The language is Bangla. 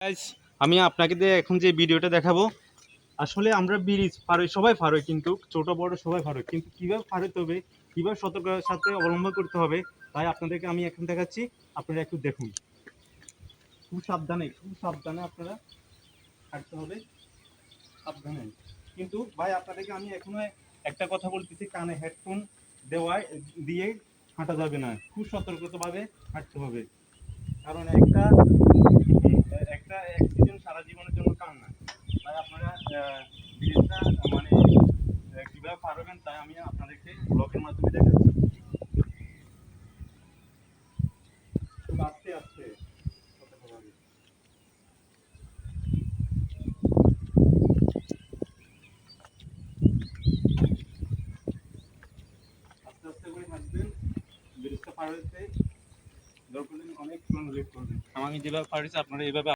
গাইস, আমি আপনাকে এখন যে ভিডিওটা দেখাবো, আসলে আমরা ব্রিজ পার হই, সবাই পার হই, কিন্তু ছোট বড় সবাই পার হই, কিন্তু কিভাবে পার হতে হবে, কিভাবে সতর্কতার সাথে অবলম্বন করতে হবে, তাই আপনাদেরকে আমি এখন দেখাচ্ছি। আপনারা একটু দেখুন, খুব সাবধানে আপনারা হাঁটতে হবে, সাবধানে। কিন্তু ভাই আপনাদেরকে আমি এখনো একটা কথা বলতেছি, কানে হেডফোন দিয়ে হাঁটা যাবে না, খুব সতর্কতাভাবে হাঁটতে হবে। কারণ একটা একটা অ্যাক্সিডেন্ট সারা জীবনের জন্য কাম না। তাই আপনারা ব্রিজটা মানে কিভাবে পারবেন তাই আমি আপনাদেরকে ব্লগের মাধ্যমে দেখাচ্ছি। খুব আস্তে আস্তে সতর্কভাবে, আস্তে আস্তে করে হাঁটবেন। ব্রিজটা পার হতে দরকার অনেক লেট করবেন। আমি যেভাবে পার হয়েছি আপনারা এইভাবে